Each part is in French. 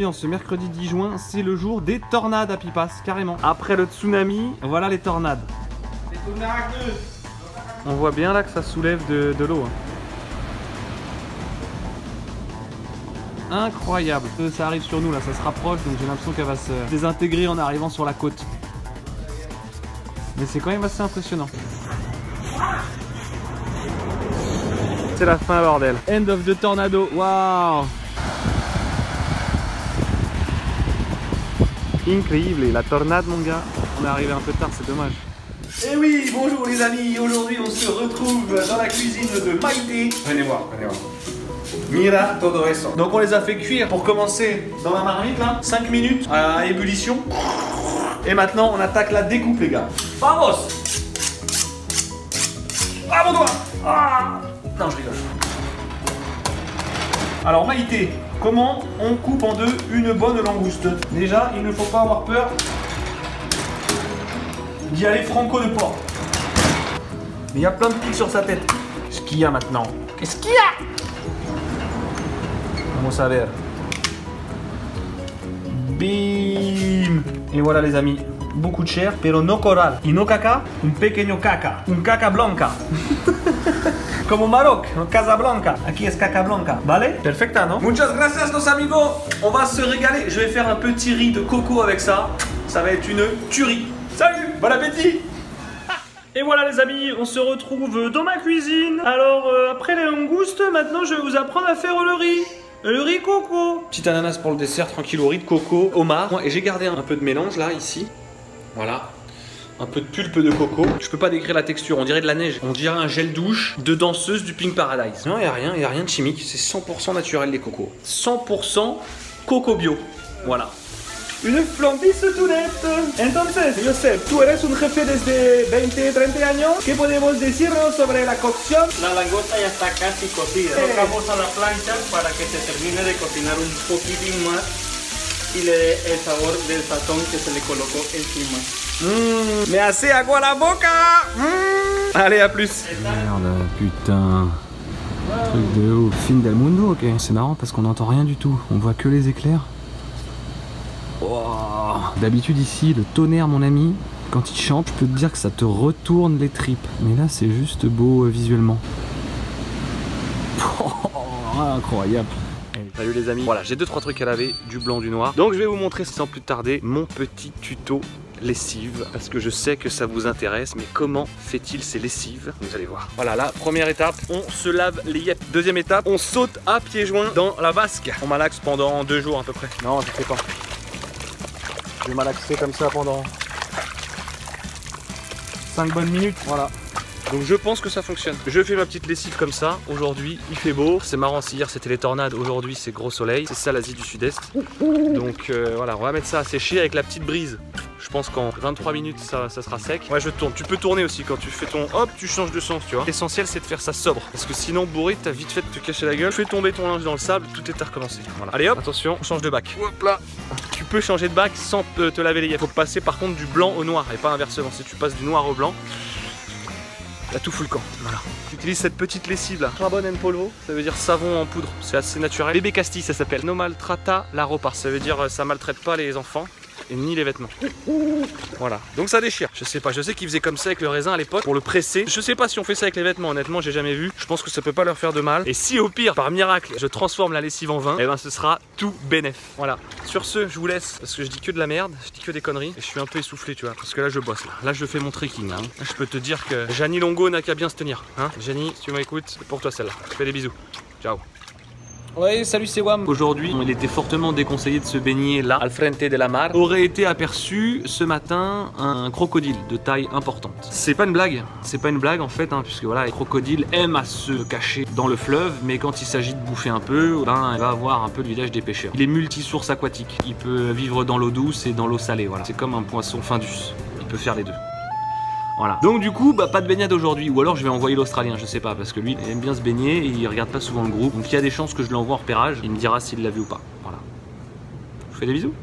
aujourd'hui, en ce mercredi 10 juin, c'est le jour des tornades à Pipas, carrément. Après le tsunami, voilà les tornades. On voit bien là que ça soulève de l'eau. Incroyable. Ça arrive sur nous là, ça se rapproche, donc j'ai l'impression qu'elle va se désintégrer en arrivant sur la côte. Mais c'est quand même assez impressionnant. C'est la fin, bordel. End of the tornado. Waouh. Incroyable, la tornade, mon gars. On est arrivé un peu tard, c'est dommage. Et oui, bonjour les amis. Aujourd'hui, on se retrouve dans la cuisine de Maïté. Venez voir, venez voir. Mira todo eso. Donc on les a fait cuire pour commencer dans la marmite là, 5 minutes à ébullition. Et maintenant on attaque la découpe les gars. Vamos. Ah mon doigt. Ah. Non je rigole. Alors Maïté, comment on coupe en deux une bonne langouste? Déjà il ne faut pas avoir peur d'y aller franco de porc. Mais il y a plein de pics sur sa tête. Qu'est-ce qu'il y a maintenant? Qu'est-ce qu'il y a? Vamos a ver. Bim. Et voilà les amis, beaucoup de chair, pero no coral. Y no caca, un pequeño caca. Un caca blanca. Como Maroc, Casablanca. Aquí es caca blanca, ¿vale? Perfecta, ¿no? Muchas gracias los amigos. On va se régaler. Je vais faire un petit riz de coco avec ça. Ça va être une tuerie. Salut, bon appétit. Et voilà les amis, on se retrouve dans ma cuisine. Alors après les langoustes, maintenant je vais vous apprendre à faire le riz. Le riz coco. Petite ananas pour le dessert, tranquille au riz de coco, homard. Et j'ai gardé un peu de mélange là, ici. Voilà. Un peu de pulpe de coco. Je peux pas décrire la texture, on dirait de la neige. On dirait un gel douche de danseuse du Pink Paradise. Non, y a rien de chimique. C'est 100% naturel les cocos. 100% coco bio. Voilà. Une flambis tunette. Entonces, Josep, tú eres un jefe desde 20-30 años. ¿Qué podemos decirnos sobre la cocción? La langosta ya está casi cocida. Colocamos a la plancha para que se termine de cocinar un poquitín más y le dé el sabor del sazón que se le colocó encima. Me hace agua la boca. Allez, à plus. Merde, putain. Truc de ouf. Fin del mundo, ok. C'est marrant parce qu'on n'entend rien du tout. On voit que les éclairs. Wow. D'habitude ici, le tonnerre mon ami, quand il chante, je peux te dire que ça te retourne les tripes. Mais là c'est juste beau visuellement. Oh, incroyable. Salut les amis. Voilà, j'ai 2-3 trucs à laver, du blanc, du noir. Donc je vais vous montrer sans plus tarder mon petit tuto lessive. Parce que je sais que ça vous intéresse. Mais comment fait-il ces lessives? Vous allez voir. Voilà, la première étape, on se lave les yeux. Deuxième étape, on saute à pieds joints dans la vasque. On malaxe pendant 2 jours à peu près. Non, je sais pas. Je vais malaxer comme ça pendant 5 bonnes minutes, voilà. Donc je pense que ça fonctionne. Je fais ma petite lessive comme ça. Aujourd'hui, il fait beau. C'est marrant, si hier c'était les tornades, aujourd'hui c'est gros soleil. C'est ça l'Asie du Sud-Est. Donc voilà, on va mettre ça à sécher avec la petite brise. Je pense qu'en 23 minutes ça sera sec. Ouais, je tourne. Tu peux tourner aussi quand tu fais ton hop, tu changes de sens, tu vois. L'essentiel c'est de faire ça sobre. Parce que sinon, bourré, t'as vite fait de te cacher la gueule. Fais tomber ton linge dans le sable, tout est à recommencer. Voilà. Allez hop, attention, on change de bac. Hop là. Tu peux changer de bac sans te laver les yeux. Faut passer par contre du blanc au noir et pas inversement. Si tu passes du noir au blanc, là tout fout le camp. Voilà. J'utilise cette petite lessive là. Carbone en polvo, ça veut dire savon en poudre. C'est assez naturel. Bébé Castille ça s'appelle. No maltrata la ropa. Ça veut dire ça maltraite pas les enfants. Et ni les vêtements. Voilà, donc ça déchire. Je sais pas, je sais qu'ils faisaient comme ça avec le raisin à l'époque pour le presser. Je sais pas si on fait ça avec les vêtements, honnêtement j'ai jamais vu. Je pense que ça peut pas leur faire de mal. Et si au pire, par miracle, je transforme la lessive en vin, et ben ce sera tout bénef. Voilà, sur ce, je vous laisse parce que je dis que de la merde, je dis que des conneries. Et je suis un peu essoufflé, tu vois, parce que là je bosse là. Là je fais mon trekking hein. Là, je peux te dire que Gianni Longo n'a qu'à bien se tenir hein. Gianni, si tu m'écoutes, c'est pour toi celle-là. Je te fais des bisous. Ciao. Ouais, salut c'est Wam. Aujourd'hui, il était fortement déconseillé de se baigner là, al frente de la mar. Aurait été aperçu ce matin un crocodile de taille importante. C'est pas une blague en fait, hein, puisque voilà, les crocodiles aiment à se cacher dans le fleuve, mais quand il s'agit de bouffer un peu, ben, il va avoir un peu le village des pêcheurs. Il est multi-source aquatique. Il peut vivre dans l'eau douce et dans l'eau salée, voilà. C'est comme un poisson Findus. Il peut faire les deux. Voilà. Donc du coup, bah, pas de baignade aujourd'hui. Ou alors je vais envoyer l'Australien, je sais pas. Parce que lui, il aime bien se baigner et il regarde pas souvent le groupe. Donc il y a des chances que je l'envoie en repérage. Il me dira s'il l'a vu ou pas. Voilà. Je vous fais des bisous.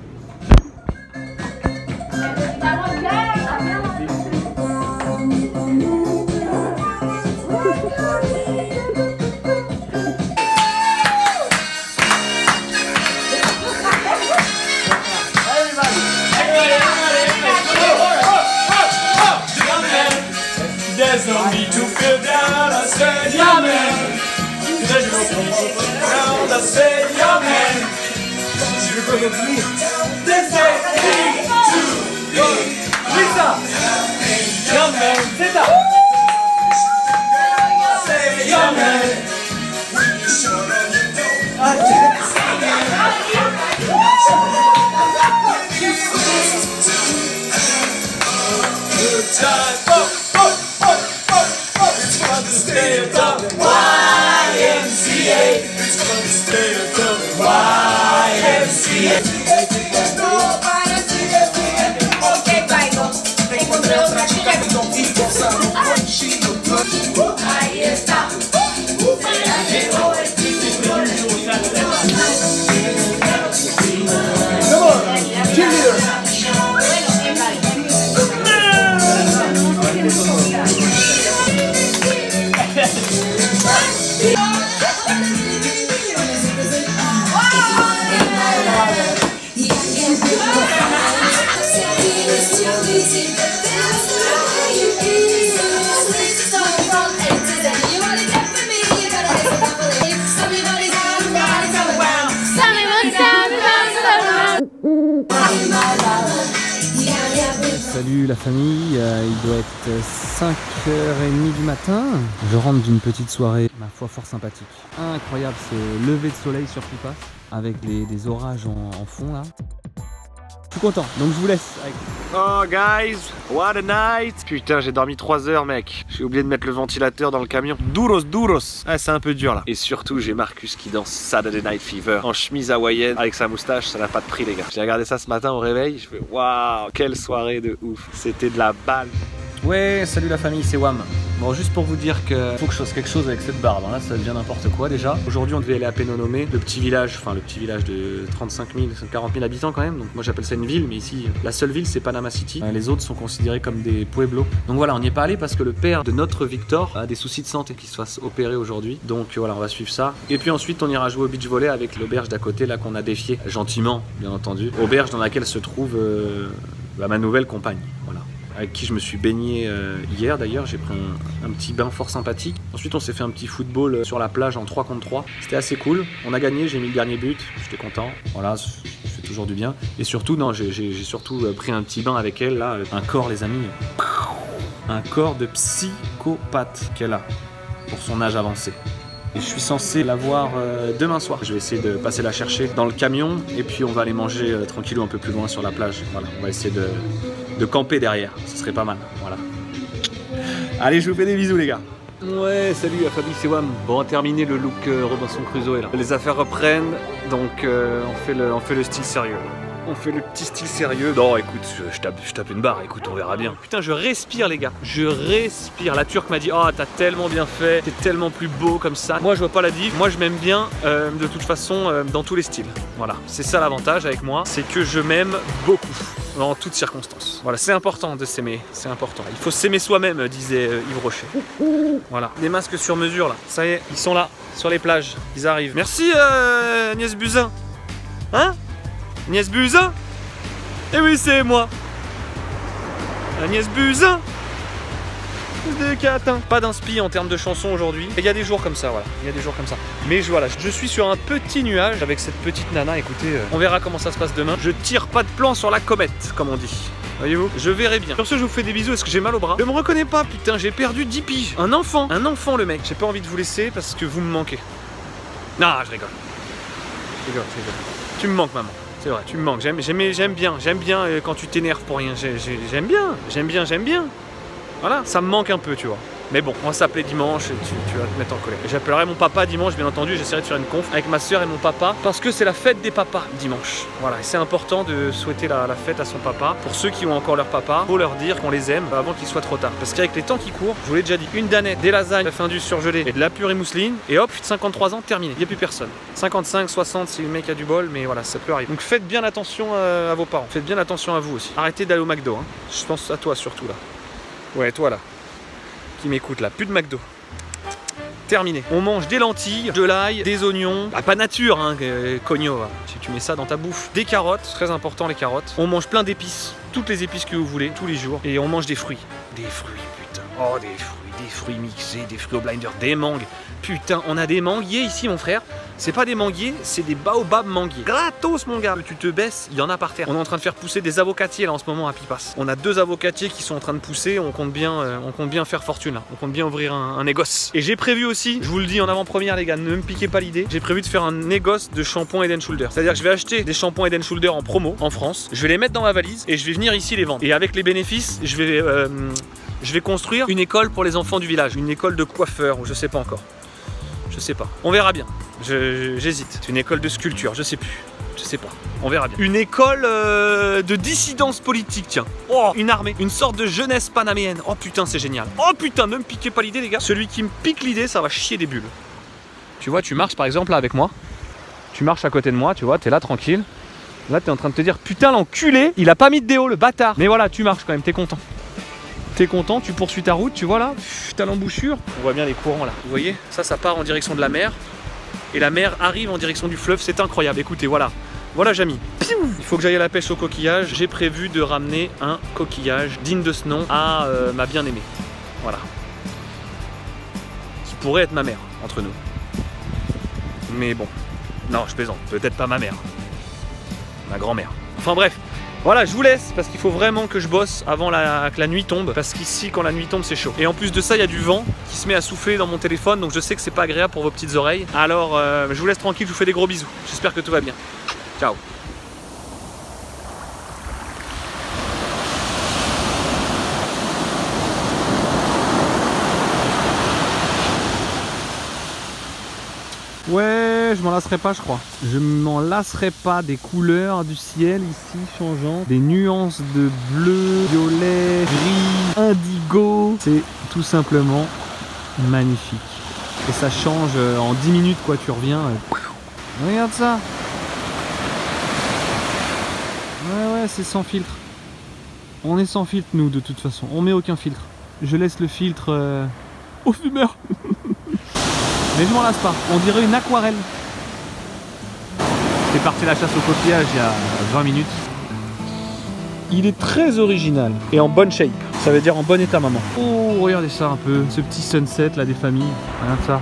There's no need to feel down, I said, yeah man. There's no need to feel down, I said, yeah man. They say 3, 2, 1. Lisa! Yeah man, c'est ça! Say yeah man. Good time. It's fun to stay at the YMCA. It's fun to stay at the YMCA. Ok, bailo. Encontré otra chica que contigo ahí está. Se la llevó el tiburón. Salut la famille, il doit être 5h30 du matin. Je rentre d'une petite soirée, ma foi, fort sympathique. Incroyable ce lever de soleil sur Pipas, avec des orages en fond là. Je suis content, donc je vous laisse avec... Oh guys, what a night. Putain, j'ai dormi 3 heures mec. J'ai oublié de mettre le ventilateur dans le camion. Duros. Ah, c'est un peu dur là. Et surtout, j'ai Marcus qui danse Saturday Night Fever en chemise hawaïenne avec sa moustache, ça n'a pas de prix les gars. J'ai regardé ça ce matin au réveil, je fais waouh, quelle soirée de ouf. C'était de la balle. Ouais, salut la famille, c'est Wam. Bon, juste pour vous dire que faut que je fasse quelque chose avec cette barbe, hein. Là ça devient n'importe quoi déjà. Aujourd'hui on devait aller à Penonomé, le petit village de 35 000, 40 000 habitants quand même. Donc moi j'appelle ça une ville, mais ici la seule ville c'est Panama City. Les autres sont considérés comme des pueblos. Donc voilà, on n'y est pas allé parce que le père de notre Victor a des soucis de santé, qu'il se fasse opérer aujourd'hui. Donc voilà, on va suivre ça. Et puis ensuite on ira jouer au beach volley avec l'auberge d'à côté là qu'on a défié, gentiment bien entendu. Auberge dans laquelle se trouve ma nouvelle compagne. Voilà. Avec qui je me suis baigné hier d'ailleurs, j'ai pris un petit bain fort sympathique. Ensuite on s'est fait un petit football sur la plage en 3 contre 3. C'était assez cool, on a gagné, j'ai mis le dernier but, j'étais content, voilà, ça fait toujours du bien. Et surtout, non, j'ai surtout pris un petit bain avec elle là, un corps les amis, un corps de psychopathe qu'elle a pour son âge avancé. Et je suis censé la voir demain soir. Je vais essayer de passer la chercher dans le camion et puis on va aller manger tranquillou un peu plus loin sur la plage. Voilà, on va essayer de camper derrière, ce serait pas mal. Voilà. Allez, je vous fais des bisous les gars. Ouais, salut la famille, c'est Wam. Bon, on a terminé le look Robinson Crusoe là. Les affaires reprennent, donc on fait le style sérieux. On fait le petit style sérieux. Non, écoute, je tape une barre, écoute, on verra bien. Putain, je respire, les gars. Je respire. La Turque m'a dit, oh, t'as tellement bien fait, t'es tellement plus beau comme ça. Moi, je vois pas la diff. Moi, je m'aime bien, de toute façon, dans tous les styles. Voilà, c'est ça l'avantage avec moi, c'est que je m'aime beaucoup. En toutes circonstances. Voilà, c'est important de s'aimer, c'est important. Il faut s'aimer soi-même, disait Yves Rocher. Voilà, des masques sur mesure là, ça y est, ils sont là, sur les plages, ils arrivent. Merci Agnès Buzyn. Hein? Agnès Buzyn? Eh oui, c'est moi. Agnès Buzyn. Pas d'inspi en termes de chansons aujourd'hui. Il y a des jours comme ça, voilà. Il y a des jours comme ça. Mais voilà, je suis sur un petit nuage avec cette petite nana. Écoutez, on verra comment ça se passe demain. Je tire pas de plan sur la comète, comme on dit. Voyez-vous, je verrai bien. Sur ce, je vous fais des bisous. Est-ce que j'ai mal au bras? Je me reconnais pas, putain, j'ai perdu 10 piges. Un enfant le mec. J'ai pas envie de vous laisser parce que vous me manquez. Non, je rigole. Je rigole. Tu me manques, maman. C'est vrai, tu me manques. J'aime bien quand tu t'énerves pour rien. J'aime bien. Voilà, ça me manque un peu, tu vois. Mais bon, on va s'appeler dimanche et tu vas te mettre en colère. J'appellerai mon papa dimanche, bien entendu. J'essaierai de faire une conf avec ma soeur et mon papa parce que c'est la fête des papas dimanche. Voilà, et c'est important de souhaiter la fête à son papa. Pour ceux qui ont encore leur papa, faut leur dire qu'on les aime avant qu'il soit trop tard. Parce qu'avec les temps qui courent, je vous l'ai déjà dit, une danette, des lasagnes, fin du surgelé et de la purée mousseline, et hop, 53 ans, terminé. Il n'y a plus personne. 55, 60 si le mec a du bol, mais voilà, ça peut arriver. Donc faites bien attention à vos parents. Faites bien attention à vous aussi. Arrêtez d'aller au McDo, hein. Je pense à toi surtout là. Ouais, toi là, qui m'écoute là, plus de McDo. terminé. On mange des lentilles, de l'ail, des oignons, bah, pas nature, hein, cogno, tu mets ça dans ta bouffe. Des carottes, très important les carottes. On mange plein d'épices, toutes les épices que vous voulez, tous les jours. Et on mange des fruits. Des fruits, putain. Oh, des fruits mixés, des fruits au blinder, des mangues. Putain, on a des manguiers ici, mon frère. C'est pas des manguiers, c'est des baobabs manguiers. Gratos, mon gars. Tu te baisses, il y en a par terre. On est en train de faire pousser des avocatiers là en ce moment à Pipas. On a 2 avocatiers qui sont en train de pousser. On compte bien faire fortune là. On compte bien ouvrir un négoce. Et j'ai prévu aussi, je vous le dis en avant-première, les gars, ne me piquez pas l'idée. J'ai prévu de faire un négoce de shampoing Head & Shoulder. C'est-à-dire que je vais acheter des shampoings Head & Shoulder en promo en France. Je vais les mettre dans ma valise et je vais venir ici les vendre. Et avec les bénéfices, je vais construire une école pour les enfants du village. Une école de coiffeurs ou je sais pas encore. Je sais pas. On verra bien. J'hésite. C'est une école de sculpture. Je sais plus. Je sais pas. On verra bien. Une école de dissidence politique, tiens. Oh, une armée. Une sorte de jeunesse panaméenne. Oh putain, c'est génial. Oh putain, ne me piquez pas l'idée, les gars. Celui qui me pique l'idée, ça va chier des bulles. Tu vois, tu marches par exemple là avec moi. Tu marches à côté de moi, tu vois, t'es là tranquille. Là, t'es en train de te dire, putain, l'enculé, il a pas mis de déo, le bâtard. Mais voilà, tu marches quand même, t'es content. T'es content, tu poursuis ta route, tu vois là, t'as l'embouchure. On voit bien les courants là, vous voyez, ça part en direction de la mer. Et la mer arrive en direction du fleuve, c'est incroyable. Écoutez, voilà, Jamy. Il faut que j'aille à la pêche au coquillage. J'ai prévu de ramener un coquillage digne de ce nom à ma bien-aimée. Voilà. Qui pourrait être ma mère, entre nous. Mais bon, non, je plaisante, peut-être pas ma mère. Ma grand-mère. Enfin bref. Voilà, je vous laisse parce qu'il faut vraiment que je bosse avant que la nuit tombe. Parce qu'ici, quand la nuit tombe, c'est chaud. Et en plus de ça, il y a du vent qui se met à souffler dans mon téléphone. Donc je sais que c'est pas agréable pour vos petites oreilles. Alors, je vous laisse tranquille, je vous fais des gros bisous. J'espère que tout va bien. Ciao. Ouais, je m'en lasserai pas, je crois. Je m'en lasserai pas des couleurs du ciel ici changeant, des nuances de bleu, violet, gris, indigo. C'est tout simplement magnifique. Et ça change en 10 minutes, quoi. Tu reviens. Regarde ça. Ouais, c'est sans filtre. On est sans filtre, nous, de toute façon. On met aucun filtre. Je laisse le filtre au fumeur. Mais je m'en lasse pas, on dirait une aquarelle. C'est parti la chasse au coquillage il y a 20 minutes. Il est très original et en bonne shape. Ça veut dire en bon état, maman. Oh, regardez ça un peu, ce petit sunset là des familles. Regarde ça,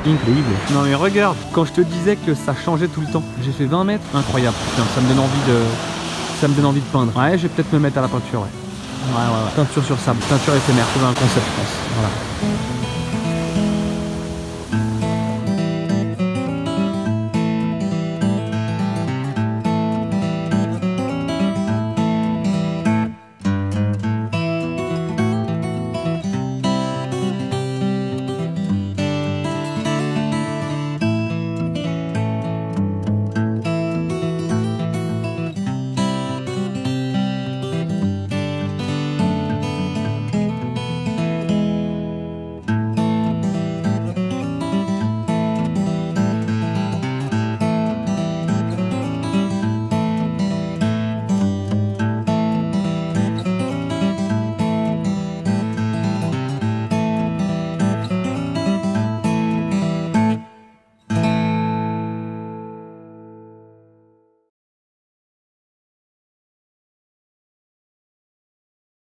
incroyable. Non mais regarde, quand je te disais que ça changeait tout le temps, j'ai fait 20 mètres. Incroyable, putain, ça me donne envie de peindre. Ouais, je vais peut-être me mettre à la peinture, ouais. Ouais. Peinture sur sable, peinture éphémère, c'est un concept, je pense. Voilà.